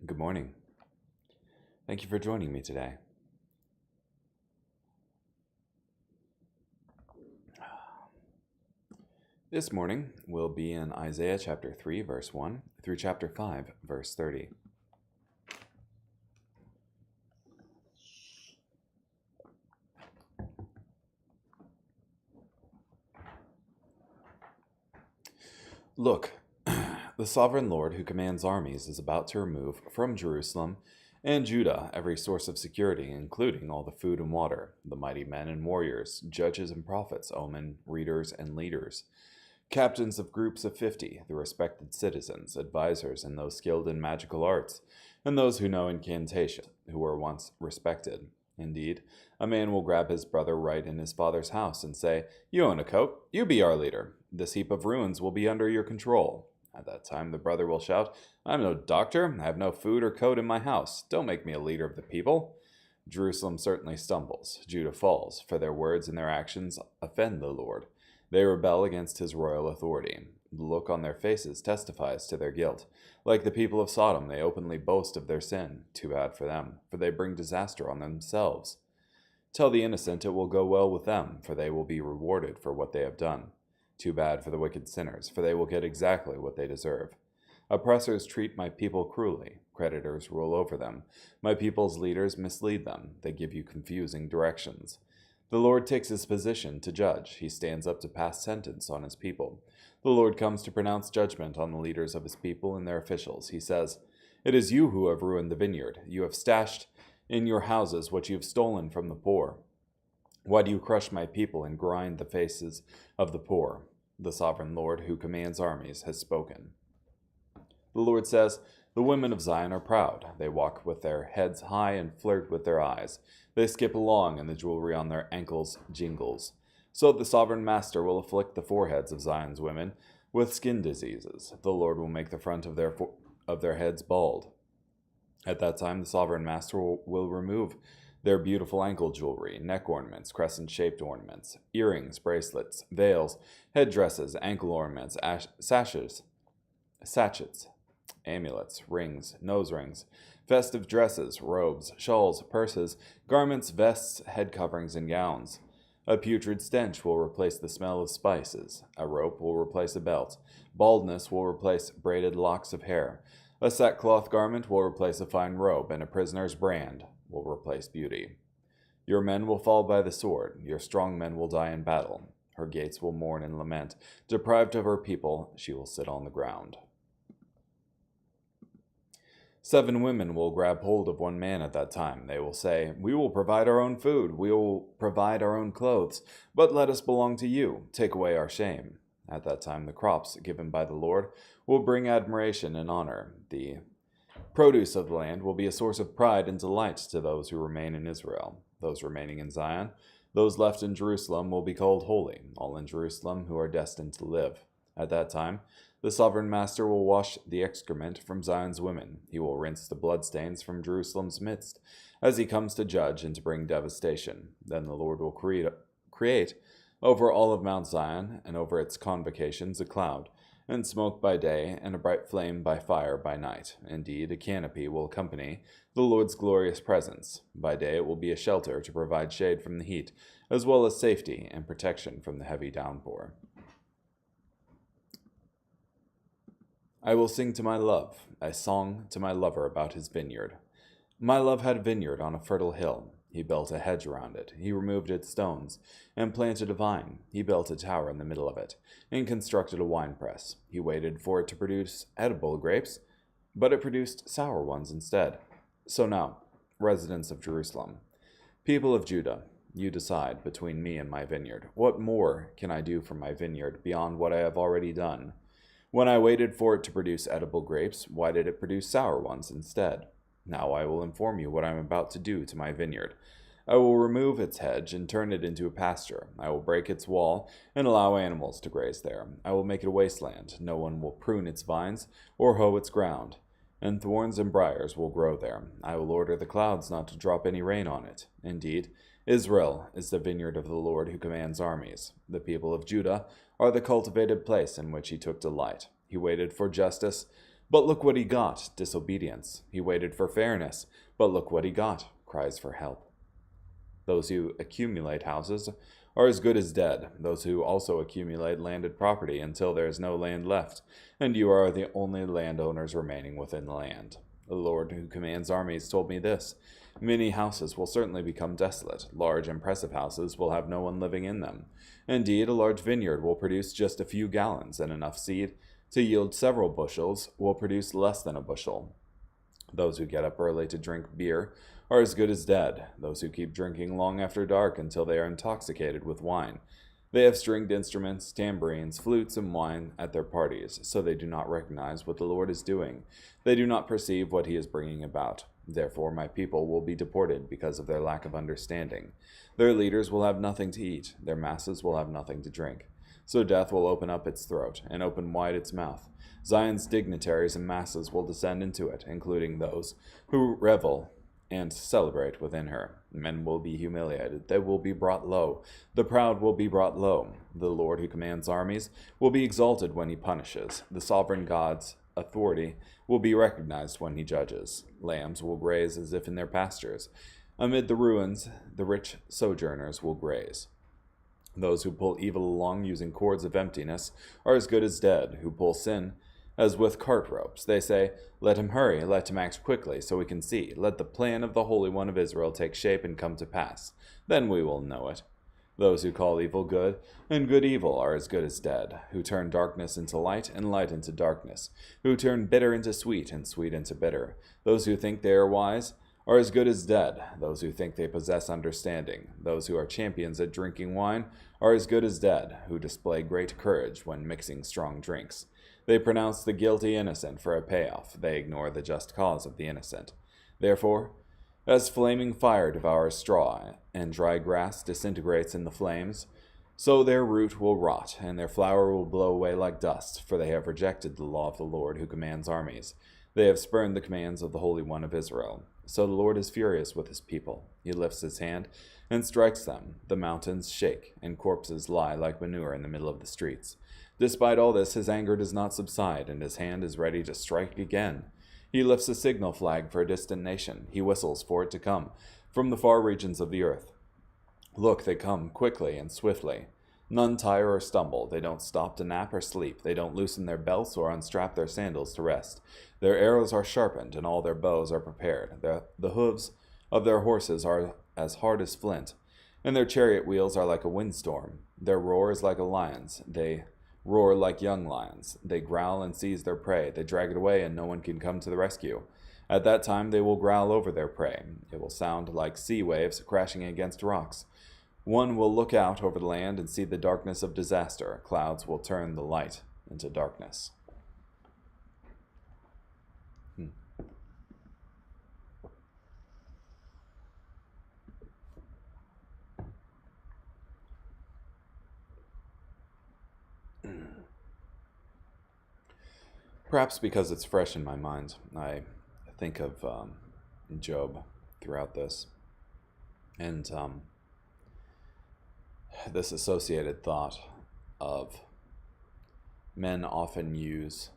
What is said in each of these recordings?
Good morning. Thank you for joining me today. This morning we'll be in Isaiah chapter 3, verse 1 through chapter 5, verse 30. Look, the sovereign Lord who commands armies is about to remove from Jerusalem and Judah every source of security, including all the food and water, the mighty men and warriors, judges and prophets, omen, readers and leaders, captains of groups of 50, the respected citizens, advisors, and those skilled in magical arts, and those who know incantation, who were once respected. Indeed, a man will grab his brother right in his father's house and say, "You own a coat, you be our leader. This heap of ruins will be under your control." At that time, the brother will shout, "I'm no doctor, I have no food or coat in my house. Don't make me a leader of the people." Jerusalem certainly stumbles, Judah falls, for their words and their actions offend the Lord. They rebel against his royal authority. The look on their faces testifies to their guilt. Like the people of Sodom, they openly boast of their sin. Too bad for them, for they bring disaster on themselves. Tell the innocent it will go well with them, for they will be rewarded for what they have done. Too bad for the wicked sinners, for they will get exactly what they deserve. Oppressors treat my people cruelly. Creditors rule over them. My people's leaders mislead them. They give you confusing directions. The Lord takes his position to judge. He stands up to pass sentence on his people. The Lord comes to pronounce judgment on the leaders of his people and their officials. He says, "It is you who have ruined the vineyard. You have stashed in your houses what you have stolen from the poor. Why do you crush my people and grind the faces of the poor?" The sovereign Lord who commands armies has spoken. The Lord says, "The women of Zion are proud. They walk with their heads high and flirt with their eyes. They skip along, and the jewelry on their ankles jingles. So the sovereign master will afflict the foreheads of Zion's women with skin diseases. The Lord will make the front of their heads bald. At that time, the sovereign master will remove their beautiful ankle jewelry, neck ornaments, crescent-shaped ornaments, earrings, bracelets, veils, headdresses, ankle ornaments, sachets, amulets, rings, nose rings, festive dresses, robes, shawls, purses, garments, vests, head coverings, and gowns. A putrid stench will replace the smell of spices. A rope will replace a belt. Baldness will replace braided locks of hair. A sackcloth garment will replace a fine robe, and a prisoner's brand will replace beauty. Your men will fall by the sword. Your strong men will die in battle. Her gates will mourn and lament. Deprived of her people, she will sit on the ground. 7 women will grab hold of one man at that time. They will say, "We will provide our own food. We will provide our own clothes. But let us belong to you. Take away our shame." At that time, the crops given by the Lord will bring admiration and honor. The produce of the land will be a source of pride and delight to those who remain in Israel. Those remaining in Zion, those left in Jerusalem will be called holy, all in Jerusalem who are destined to live. At that time, the sovereign master will wash the excrement from Zion's women. He will rinse the bloodstains from Jerusalem's midst, as he comes to judge and to bring devastation. Then the Lord will create over all of Mount Zion and over its convocations a cloud, and smoke by day, and a bright flame by fire by night. Indeed, a canopy will accompany the Lord's glorious presence. By day it will be a shelter to provide shade from the heat, as well as safety and protection from the heavy downpour. I will sing to my love, a song to my lover about his vineyard. My love had a vineyard on a fertile hill. He built a hedge around it. He removed its stones and planted a vine. He built a tower in the middle of it and constructed a winepress. He waited for it to produce edible grapes, but it produced sour ones instead. So now, residents of Jerusalem, people of Judah, you decide between me and my vineyard. What more can I do for my vineyard beyond what I have already done? When I waited for it to produce edible grapes, why did it produce sour ones instead? Now I will inform you what I am about to do to my vineyard. I will remove its hedge and turn it into a pasture. I will break its wall and allow animals to graze there. I will make it a wasteland. No one will prune its vines or hoe its ground, and thorns and briars will grow there. I will order the clouds not to drop any rain on it. Indeed, Israel is the vineyard of the Lord who commands armies. The people of Judah are the cultivated place in which he took delight. He waited for justice, But look what he got, disobedience. He waited for fairness, but look what he got, cries for help. Those who accumulate houses are as good as dead, those who also accumulate landed property until there is no land left, and you are the only landowners remaining within the land. The Lord who commands armies told me this: many houses will certainly become desolate. Large, impressive houses will have no one living in them. Indeed, a large vineyard will produce just a few gallons, and enough seed to yield several bushels will produce less than a bushel. Those who get up early to drink beer are as good as dead. Those who keep drinking long after dark until they are intoxicated with wine. They have stringed instruments, tambourines, flutes, and wine at their parties, so they do not recognize what the Lord is doing. They do not perceive what he is bringing about. Therefore my people will be deported because of their lack of understanding. Their leaders will have nothing to eat. Their masses will have nothing to drink. So death will open up its throat and open wide its mouth. Zion's dignitaries and masses will descend into it, including those who revel and celebrate within her. Men will be humiliated. They will be brought low. The proud will be brought low. The Lord who commands armies will be exalted when he punishes. The sovereign God's authority will be recognized when he judges. Lambs will graze as if in their pastures. Amid the ruins, the rich sojourners will graze. Those who pull evil along using cords of emptiness are as good as dead, who pull sin as with cart ropes. They say, let him hurry, let him act quickly, so we can see. Let the plan of the Holy One of Israel take shape and come to pass. Then we will know it. Those who call evil good and good evil are as good as dead, who turn darkness into light and light into darkness, who turn bitter into sweet and sweet into bitter. Those who think they are wise are as good as dead, those who think they possess understanding. Those who are champions at drinking wine are as good as dead, who display great courage when mixing strong drinks. They pronounce the guilty innocent for a payoff. They ignore the just cause of the innocent. Therefore, as flaming fire devours straw, and dry grass disintegrates in the flames, so their root will rot, and their flower will blow away like dust, for they have rejected the law of the Lord who commands armies. They have spurned the commands of the Holy One of Israel. So the Lord is furious with his people. He lifts his hand and strikes them. The mountains shake, and corpses lie like manure in the middle of the streets. Despite all this, his anger does not subside, and his hand is ready to strike again. He lifts a signal flag for a distant nation. He whistles for it to come from the far regions of the earth. Look, they come quickly and swiftly. None tire or stumble. They don't stop to nap or sleep. They don't loosen their belts or unstrap their sandals to rest. Their arrows are sharpened, and all their bows are prepared. The hooves of their horses are as hard as flint, and their chariot wheels are like a windstorm. Their roar is like a lion's. They roar like young lions. They growl and seize their prey. They drag it away, and no one can come to the rescue. At that time they will growl over their prey. It will sound like sea waves crashing against rocks. One will look out over the land and see the darkness of disaster. Clouds will turn the light into darkness. Perhaps because it's fresh in my mind, I think of Job throughout this. And this associated thought of men often use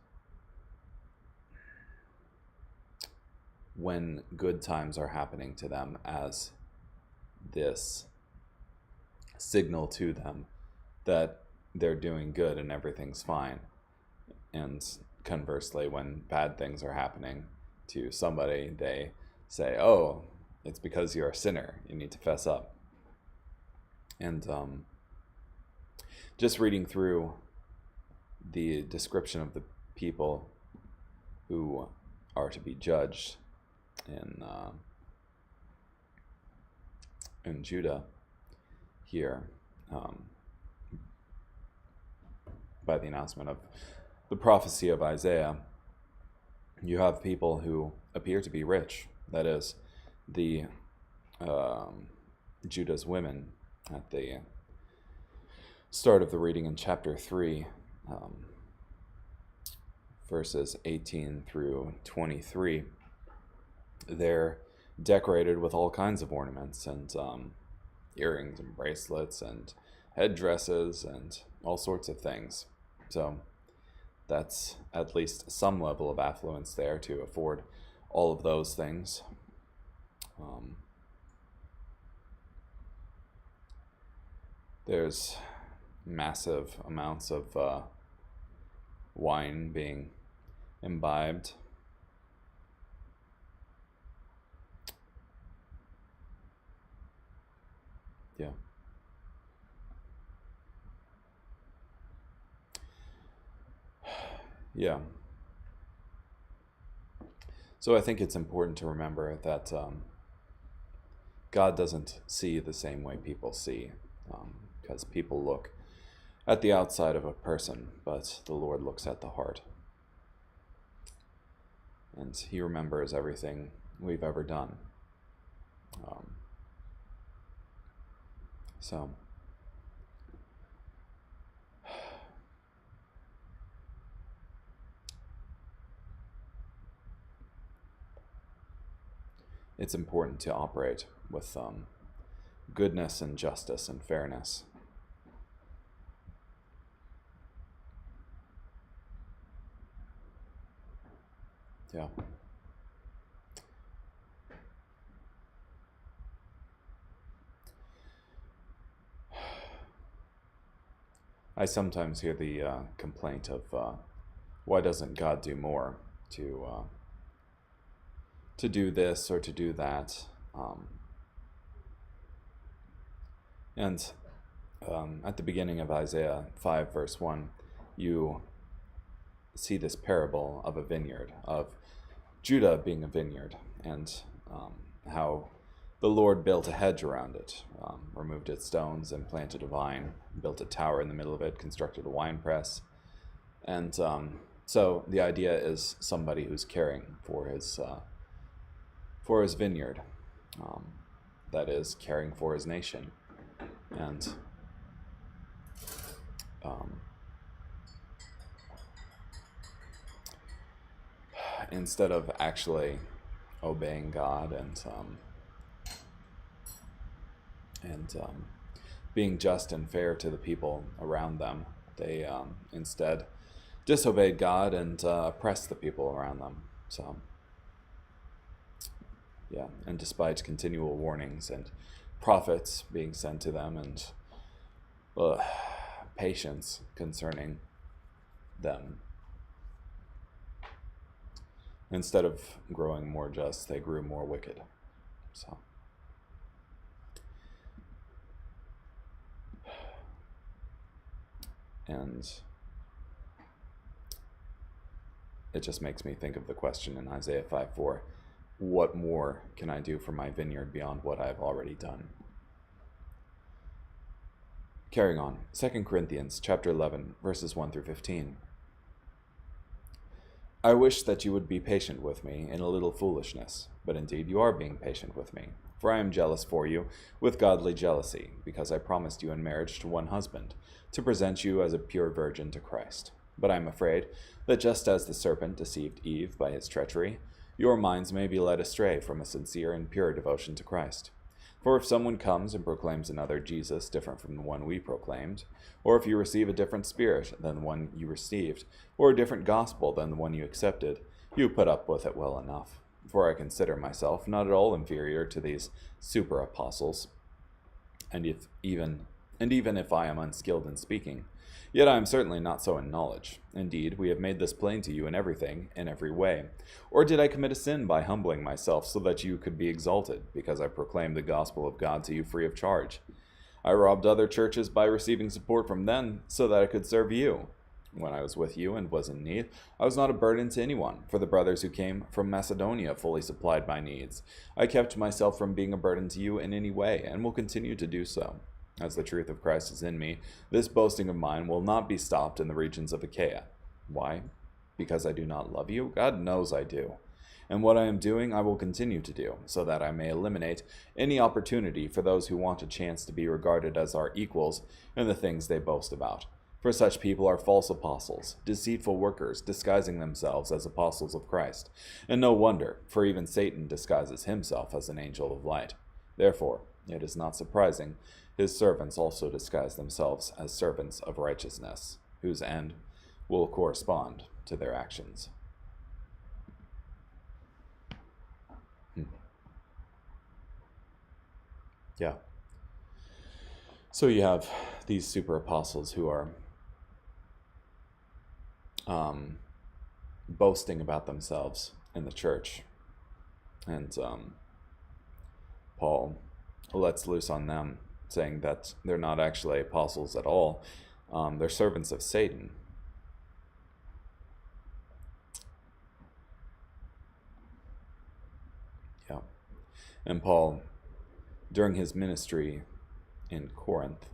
when good times are happening to them as this signal to them that they're doing good and everything's fine. And conversely, when bad things are happening to somebody, they say, oh, it's because you're a sinner. You need to fess up. And just reading through the description of the people who are to be judged in Judah here, by the announcement of the prophecy of Isaiah, you have people who appear to be rich. That is, the Judah's women at the start of the reading in chapter 3, verses 18 through 23. They're decorated with all kinds of ornaments and earrings and bracelets and headdresses and all sorts of things. So that's at least some level of affluence there to afford all of those things. There's massive amounts of wine being imbibed. Yeah. Yeah. So I think it's important to remember that God doesn't see the same way people see, because people look at the outside of a person, but the Lord looks at the heart. And he remembers everything we've ever done. So it's important to operate with goodness and justice and fairness. Yeah. I sometimes hear the complaint of why doesn't God do more to do this or to do that? And at the beginning of Isaiah 5, verse 1, you see this parable of a vineyard, of Judah being a vineyard, and how the Lord built a hedge around it, removed its stones and planted a vine, built a tower in the middle of it, constructed a wine press. And so the idea is somebody who's caring for his vineyard, that is, caring for his nation. And instead of actually obeying God and being just and fair to the people around them, they instead disobeyed God and oppressed the people around them. So, yeah, and despite continual warnings and prophets being sent to them and patience concerning them, instead of growing more just, they grew more wicked. So, and it just makes me think of the question in Isaiah 5:4, what more can I do for my vineyard beyond what I've already done? Carrying on, 2 Corinthians chapter 11, verses 1 through 15. I wish that you would be patient with me in a little foolishness, but indeed you are being patient with me. For I am jealous for you with godly jealousy, because I promised you in marriage to one husband, to present you as a pure virgin to Christ. But I am afraid that just as the serpent deceived Eve by his treachery, your minds may be led astray from a sincere and pure devotion to Christ. For if someone comes and proclaims another Jesus different from the one we proclaimed, or if you receive a different spirit than the one you received, or a different gospel than the one you accepted, you put up with it well enough. For I consider myself not at all inferior to these super apostles, and even if I am unskilled in speaking, yet I am certainly not so in knowledge. Indeed, we have made this plain to you in everything, in every way. Or did I commit a sin by humbling myself so that you could be exalted, because I proclaimed the gospel of God to you free of charge? I robbed other churches by receiving support from them so that I could serve you. When I was with you and was in need, I was not a burden to anyone, for the brothers who came from Macedonia fully supplied my needs. I kept myself from being a burden to you in any way, and will continue to do so. As the truth of Christ is in me, this boasting of mine will not be stopped in the regions of Achaia. Why? Because I do not love you? God knows I do. And what I am doing, I will continue to do, so that I may eliminate any opportunity for those who want a chance to be regarded as our equals in the things they boast about. For such people are false apostles, deceitful workers, disguising themselves as apostles of Christ. And no wonder, for even Satan disguises himself as an angel of light. Therefore, it is not surprising his servants also disguise themselves as servants of righteousness, whose end will correspond to their actions. Yeah. So you have these super apostles who are boasting about themselves in the church. And Paul lets loose on them, saying that they're not actually apostles at all. They're servants of Satan. Yeah. And Paul, during his ministry in Corinth,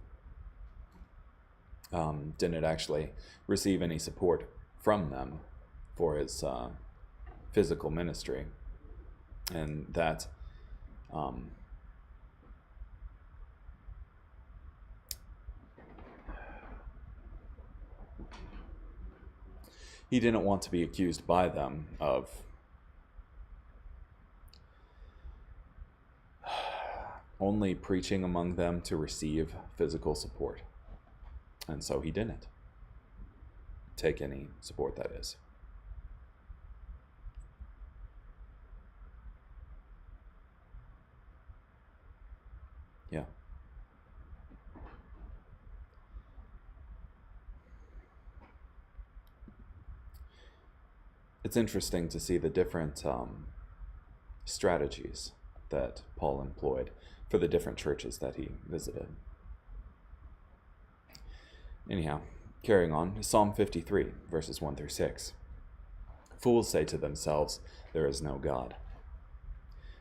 didn't actually receive any support from them for his physical ministry. And that he didn't want to be accused by them of only preaching among them to receive physical support. And so he didn't take any support, that is. Yeah. It's interesting to see the different strategies that Paul employed for the different churches that he visited. Anyhow, carrying on, Psalm 53, verses 1 through 6. Fools say to themselves, "There is no God."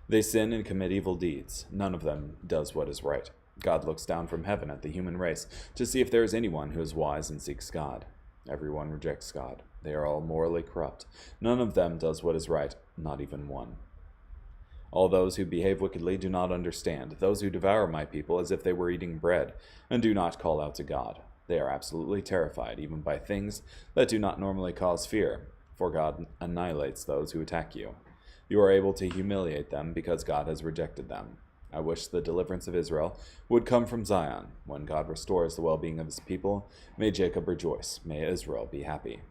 They sin and commit evil deeds. None of them does what is right. God looks down from heaven at the human race to see if there is anyone who is wise and seeks God. Everyone rejects God. They are all morally corrupt. None of them does what is right, not even one. All those who behave wickedly do not understand. Those who devour my people as if they were eating bread and do not call out to God. They are absolutely terrified, even by things that do not normally cause fear, for God annihilates those who attack you. You are able to humiliate them because God has rejected them. I wish the deliverance of Israel would come from Zion. When God restores the well-being of his people, may Jacob rejoice. May Israel be happy.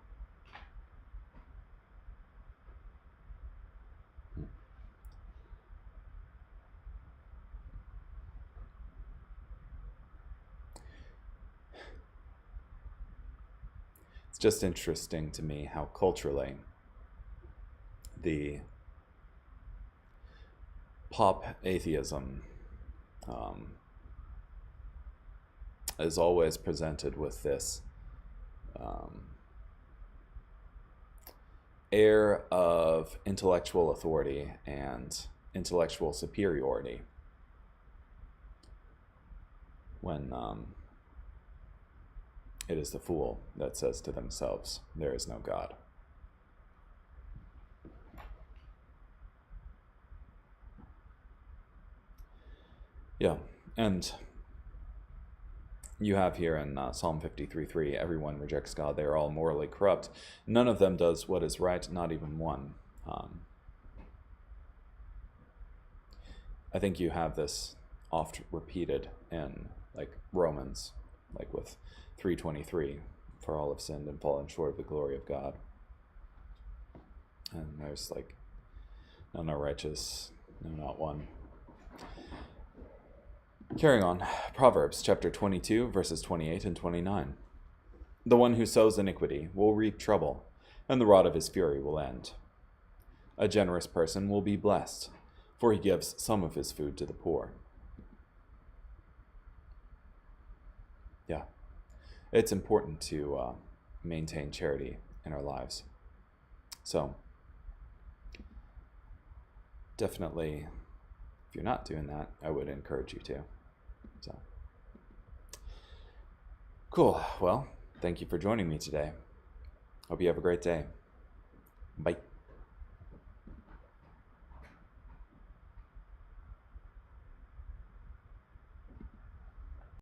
It's just interesting to me how culturally the pop atheism is always presented with this air of intellectual authority and intellectual superiority, when it is the fool that says to themselves, "There is no God." Yeah, and you have here in Psalm 53:3, everyone rejects God. They are all morally corrupt. None of them does what is right, not even one. I think you have this oft repeated in like Romans, like with 3:23, for all have sinned and fallen short of the glory of God. And there's like, none are righteous, no, not one. Carrying on, Proverbs chapter 22, verses 28 and 29. The one who sows iniquity will reap trouble, and the rod of his fury will end. A generous person will be blessed, for he gives some of his food to the poor. Yeah, it's important to maintain charity in our lives. So, definitely, if you're not doing that, I would encourage you to. So, cool. Well, thank you for joining me today. Hope you have a great day. Bye.